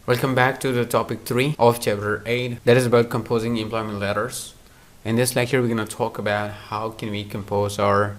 Welcome back to the topic 3 of chapter 8, that is about composing employment letters. In this lecture we're going to talk about how can we compose our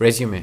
resume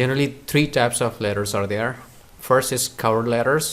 generally 3 types of letters are there. First is cover letters,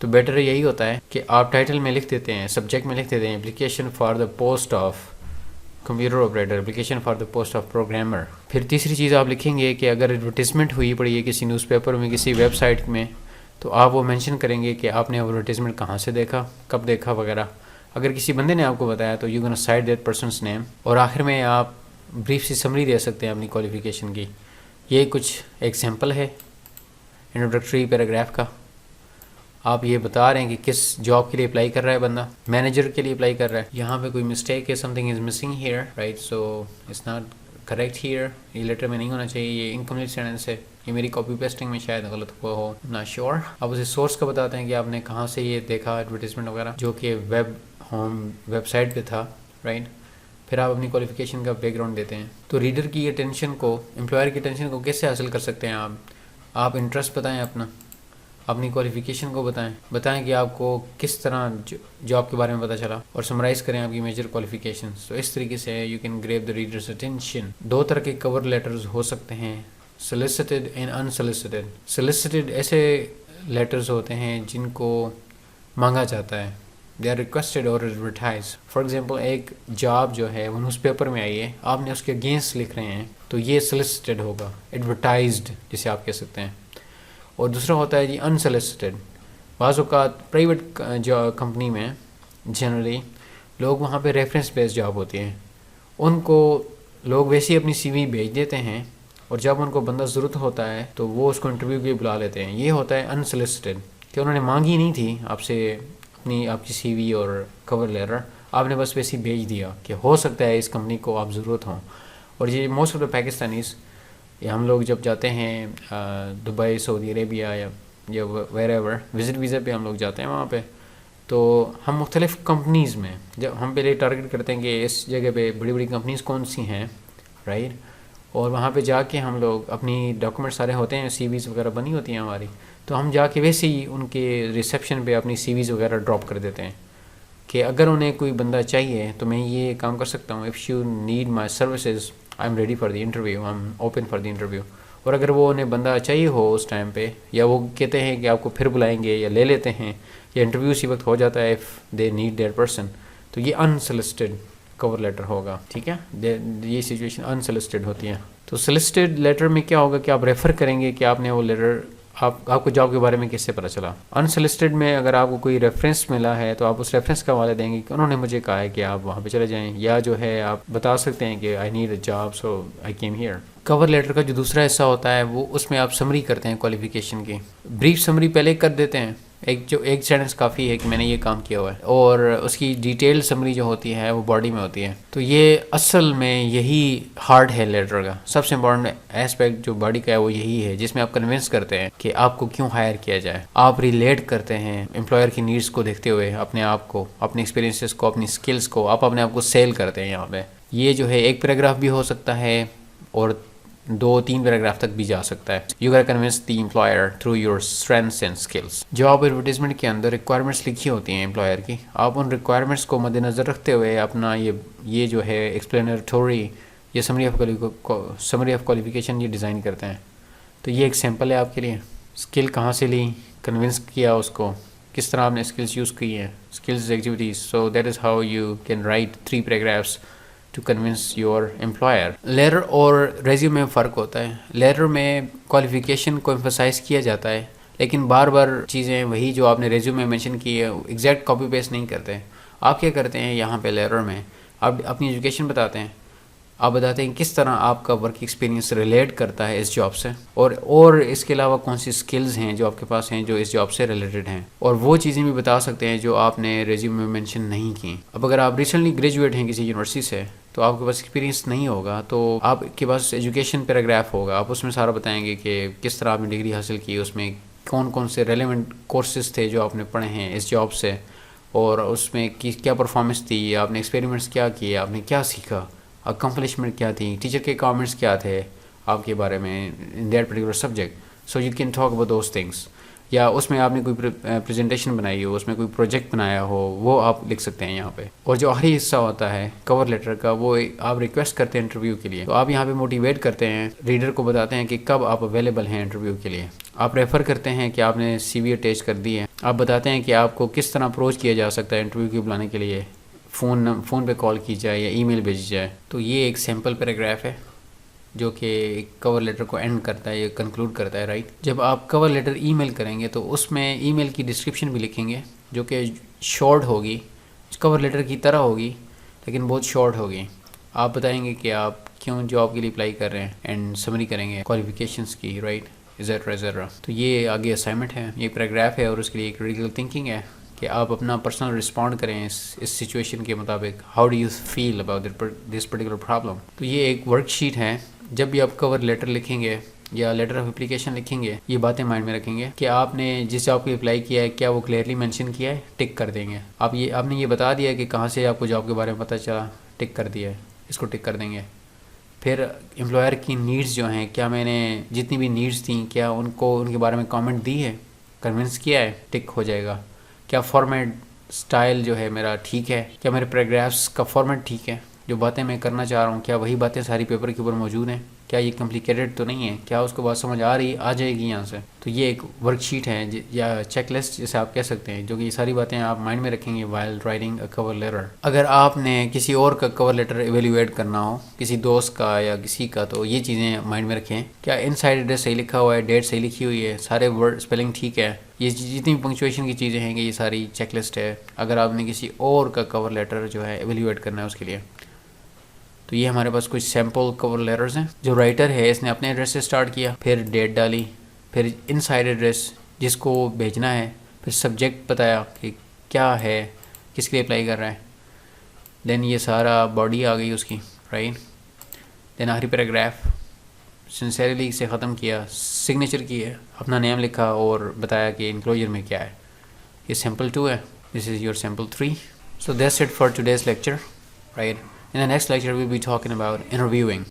تو better یہی ہوتا ہے کہ آپ title میں لکھ دیتے ہیں, سبجیکٹ میں لکھ دیتے ہیں application for the post of computer operator, application for the post of programmer. پھر تیسری چیز آپ لکھیں گے کہ اگر ایڈورٹیزمنٹ ہوئی پڑی ہے کسی نیوز پیپر میں, کسی ویب سائٹ میں, تو آپ وہ مینشن کریں گے کہ آپ نے ایڈورٹیزمنٹ کہاں سے دیکھا, کب دیکھا وغیرہ. اگر کسی بندے نے آپ کو بتایا تو you gonna cite that person's name. اور آخر میں آپ بریف سی سمری دے سکتے ہیں اپنی کوالیفیکیشن کی. یہ کچھ ایگزامپل ہے انٹروڈکٹری پیراگراف کا. آپ یہ بتا رہے ہیں کہ کس جاب کے لیے اپلائی کر رہا ہے بندہ, مینیجر کے لیے اپلائی کر رہا ہے. یہاں پہ کوئی مسٹیک ہے, something is missing here, right, so it's not correct here. یہ لیٹر میں نہیں ہونا چاہیے, یہ انکمپلیٹ سینٹینس ہے. یہ میری کاپی پیسٹنگ میں شاید غلط ہوا ہو, ناٹ شیور. آپ اسے سورس کا بتاتے ہیں کہ آپ نے کہاں سے یہ دیکھا ایڈورٹیزمنٹ وغیرہ, جو کہ ویب سائٹ پہ تھا, رائٹ. پھر آپ اپنی کوالیفیکیشن کا بیک گراؤنڈ دیتے ہیں. تو ریڈر کی اٹینشن کو, امپلائر کی اٹینشن کو کیسے حاصل کر سکتے ہیں آپ انٹرسٹ بتائیں اپنا, اپنی کوالیفیکیشن کو بتائیں کہ آپ کو کس طرح جاب کے بارے میں پتہ چلا, اور سمرائز کریں آپ کی میجر کوالیفیکیشنز. تو اس طریقے سے you can grab the readers attention. دو طرح کے کور لیٹرز ہو سکتے ہیں, سلیسٹڈ اینڈ انسلیسٹڈ. سلیسٹڈ ایسے لیٹرز ہوتے ہیں جن کو مانگا جاتا ہے, دے آر ریکویسٹڈ اور ایڈورٹائز. فار ایگزامپل ایک جاب جو ہے وہ نیوز پیپر میں آئی ہے, آپ نے اس کے اگینسٹ لکھ رہے ہیں, تو یہ سلیسٹڈ ہوگا, ایڈورٹائزڈ جسے آپ کہہ سکتے ہیں. اور دوسرا ہوتا ہے جی انسلیسٹڈ. بعض اوقات پرائیویٹ جو کمپنی میں جنرلی لوگ وہاں پہ ریفرنس بیس جاب ہوتی ہیں, ان کو لوگ ویسے ہی اپنی سی وی بھیج دیتے ہیں, اور جب ان کو بندہ ضرورت ہوتا ہے تو وہ اس کو انٹرویو کے لیے بلا لیتے ہیں. یہ ہوتا ہے انسلیسٹڈ, کہ انہوں نے مانگی نہیں تھی آپ سے آپ کی سی وی اور کور لیٹر, آپ نے بس ویسے ہی بھیج دیا کہ ہو سکتا ہے اس کمپنی کو آپ ضرورت ہوں. اور یہ موسٹ آف دا پاکستانیز, یہ ہم لوگ جب جاتے ہیں دبئی, سعودی عربیہ یا ویر ایور وزٹ ویزا پہ ہم لوگ جاتے ہیں وہاں پہ, تو ہم مختلف کمپنیز میں جب ہم پہلے ٹارگیٹ کرتے ہیں کہ اس جگہ پہ بڑی بڑی کمپنیز کون سی ہیں, رائٹ. اور وہاں پہ جا کے ہم لوگ اپنی ڈاکومنٹ سارے ہوتے ہیں, سی ویز وغیرہ بنی ہوتی ہیں ہماری, تو ہم جا کے ویسے ہی ان کے ریسیپشن پہ اپنی سی ویز وغیرہ ڈراپ کر دیتے ہیں کہ اگر انہیں کوئی بندہ چاہیے تو میں یہ کام کر سکتا ہوں, if you need my services I am ready for the interview, I am open for the interview. اور اگر وہ انہیں بندہ چاہیے ہو اس ٹائم پہ, یا وہ کہتے ہیں کہ آپ کو پھر بلائیں گے یا لے لیتے ہیں, یا انٹرویو اسی وقت ہو جاتا ہے if they need that person, تو یہ انسلیسٹڈ کور لیٹر ہوگا, ٹھیک ہے. یہ سچویشن انسلیسٹڈ ہوتی ہے. تو سلیسٹڈ لیٹر میں کیا ہوگا کہ آپ ریفر کریں گے کہ آپ نے وہ لیٹر, آپ کو جاب کے بارے میں کس سے پتہ چلا. انسلیسٹڈ میں اگر آپ کو کوئی ریفرنس ملا ہے تو آپ اس ریفرنس کا حوالہ دیں گے کہ انہوں نے مجھے کہا ہے کہ آپ وہاں پہ چلے جائیں, یا جو ہے آپ بتا سکتے ہیں کہ I need a job so I came here. Cover letter کا جو دوسرا حصہ ہوتا ہے وہ اس میں آپ سمری کرتے ہیں کوالیفیکیشن کی, بریف سمری پہلے کر دیتے ہیں, ایک سینٹنس کافی ہے کہ میں نے یہ کام کیا ہوا ہے, اور اس کی ڈیٹیل سمری جو ہوتی ہے وہ باڈی میں ہوتی ہے. تو یہ اصل میں یہی ہارڈ ہے لیٹر کا, سب سے امپورٹنٹ ایسپیکٹ جو باڈی کا ہے وہ یہی ہے, جس میں آپ کنونس کرتے ہیں کہ آپ کو کیوں ہائر کیا جائے. آپ ریلیٹ کرتے ہیں امپلائر کی نیڈس کو دیکھتے ہوئے اپنے آپ کو, اپنے ایکسپیرینسز کو, اپنی اسکلس کو, آپ اپنے آپ کو سیل کرتے ہیں. یہاں پہ یہ جو ہے ایک پیراگراف بھی ہو سکتا ہے اور 2-3 پیراگراف تک بھی جا سکتا ہے. You can convince the employer through your strengths and skills. Job advertisement کے اندر ریکوائرمنٹس لکھی ہوتی ہیں امپلائر کی, آپ ان ریکوائرمنٹس کو مد نظر رکھتے ہوئے اپنا یہ جو ہے ایکسپلینیٹوری, یہ سمری آف کوالیفیکیشن یہ ڈیزائن کرتے ہیں. تو یہ ایک سیمپل ہے آپ کے لیے. اسکل کہاں سے لی, کنونس کیا اس کو, کس طرح آپ نے اسکلس یوز کی ہیں, skills activities. So that is how you can write 3 paragraphs to convince your employer. Letter اور ریزیوم میں فرق ہوتا ہے. لیٹر میں کوالیفیکیشن کو ایمفسائز کیا جاتا ہے, لیکن بار بار چیزیں وہی جو آپ نے ریزیوم میں مینشن کی ہے ایگزیکٹ کاپی پیسٹ نہیں کرتے. آپ کیا کرتے ہیں یہاں پہ لیٹر میں, آپ اپنی ایجوکیشن بتاتے ہیں, آپ بتاتے ہیں کس طرح آپ کا ورک ایکسپیرینس ریلیٹ کرتا ہے اس جاب سے, اور اس کے علاوہ کون سی اسکلز ہیں جو آپ کے پاس ہیں جو اس جاب سے ریلیٹڈ ہیں, اور وہ چیزیں بھی بتا سکتے ہیں جو آپ نے ریزیوم میں مینشن نہیں کی. اب اگر آپ ریسنٹلی گریجویٹ ہیں کسی یونیورسٹی سے تو آپ کے پاس ایکسپیرینس نہیں ہوگا, تو آپ کے پاس ایجوکیشن پیراگراف ہوگا, آپ اس میں سارا بتائیں گے کہ کس طرح آپ نے ڈگری حاصل کی, اس میں کون کون سے ریلیونٹ کورسز تھے جو آپ نے پڑھے ہیں اس جاب سے, اور اس میں کیا پرفارمنس تھی, آپ نے ایکسپیریمنٹس کیا کیے, آپ نے کیا سیکھا, اکمپلشمنٹ کیا تھی, ٹیچر کے کامنٹس کیا تھے آپ کے بارے میں in that particular subject. So you can talk about those things. یا اس میں آپ نے کوئی پریزنٹیشن بنائی ہو, اس میں کوئی پروجیکٹ بنایا ہو, وہ آپ لکھ سکتے ہیں یہاں پہ. اور جو آخری حصہ ہوتا ہے کور لیٹر کا, وہ آپ ریکویسٹ کرتے ہیں انٹرویو کے لیے, تو آپ یہاں پہ موٹیویٹ کرتے ہیں, ریڈر کو بتاتے ہیں کہ کب آپ اویلیبل ہیں انٹرویو کے لیے. آپ ریفر کرتے ہیں کہ آپ نے سی وی اٹیچ کر دی ہے, آپ بتاتے ہیں کہ آپ کو کس طرح اپروچ کیا جا سکتا ہے انٹرویو کی بلانے کے لیے, فون پہ کال کی جائے یا ای میل بھیجی جائے. تو یہ ایک سیمپل پیراگراف ہے جو کہ ایک کور لیٹر کو اینڈ کرتا ہے, یہ کنکلوڈ کرتا ہے, رائٹ. جب آپ کور لیٹر ای میل کریں گے تو اس میں ای میل کی ڈسکرپشن بھی لکھیں گے جو کہ شارٹ ہوگی, کور لیٹر کی طرح ہوگی لیکن بہت شارٹ ہوگی. آپ بتائیں گے کہ آپ کیوں جاب کے لیے اپلائی کر رہے ہیں اینڈ سمری کریں گے کوالیفیکیشنس کی, رائٹ, ایٹسیٹرا. تو یہ آگے اسائنمنٹ ہے, یہ پیراگراف ہے, اور اس کے لیے ایک کریٹیکل تھنکنگ ہے کہ آپ اپنا پرسنل رسپونڈ کریں اس سچویشن کے مطابق. How do you feel about this particular problem. تو یہ ایک ورک شیٹ ہے. جب بھی آپ کور لیٹر لکھیں گے یا لیٹر آف اپلیکیشن لکھیں گے, یہ باتیں مائنڈ میں رکھیں گے کہ آپ نے جس جاب کے اپلائی کیا ہے کیا وہ کلیئرلی مینشن کیا ہے, ٹک کر دیں گے. آپ نے یہ بتا دیا کہ کہاں سے آپ کو جاب کے بارے میں پتہ چلا, ٹک کر دیا ہے, اس کو ٹک کر دیں گے. پھر امپلائر کی نیڈز جو ہیں, کیا میں نے جتنی بھی نیڈز تھیں کیا ان کے بارے میں کامنٹ دی ہے, کنونس کیا ہے, ٹک ہو جائے گا. کیا فارمیٹ سٹائل جو ہے میرا ٹھیک ہے, کیا میرے پیراگرافس کا فارمیٹ ٹھیک ہے, جو باتیں میں کرنا چاہ رہا ہوں کیا وہی باتیں ساری پیپر کے اوپر موجود ہیں, کیا یہ کمپلیکیٹڈ تو نہیں ہے, کیا اس کو بات سمجھ آ جائے گی یہاں سے. تو یہ ایک ورک شیٹ ہے یا چیک لسٹ جسے آپ کہہ سکتے ہیں, جو کہ یہ ساری باتیں آپ مائنڈ میں رکھیں گے while writing a cover letter. اگر آپ نے کسی اور کا کور لیٹر ایویلیویٹ کرنا ہو, کسی دوست کا یا کسی کا, تو یہ چیزیں مائنڈ میں رکھیں. کیا ان سائڈ ایڈریس صحیح لکھا ہوا ہے, ڈیٹ صحیح لکھی ہوئی ہے, سارے ورڈ اسپیلنگ ٹھیک ہے, یہ جتنی بھی پنکچویشن کی چیزیں ہیں کہ یہ ساری چیک لسٹ ہے اگر آپ نے کسی اور کا کور لیٹر جو ہے ایویلیویٹ کرنا ہے اس کے لیے. تو یہ ہمارے پاس کچھ سیمپل کور لیٹرز ہیں. جو رائٹر ہے اس نے اپنے ایڈریس سے سٹارٹ کیا, پھر ڈیٹ ڈالی, پھر ان سائڈ ایڈریس جس کو بھیجنا ہے, پھر سبجیکٹ بتایا کہ کیا ہے, کس کے لیے اپلائی کر رہا ہے, دین یہ سارا باڈی آ گئی اس کی, رائٹ. دین آخری پیراگراف سنسیئرلی سے ختم کیا, سگنیچر کی ہے, اپنا نیم لکھا اور بتایا کہ انکلوجر میں کیا ہے. یہ سیمپل 2 ہے, this is your sample 3. So that's it for today's lecture, right? In the next lecture we'll be talking about interviewing.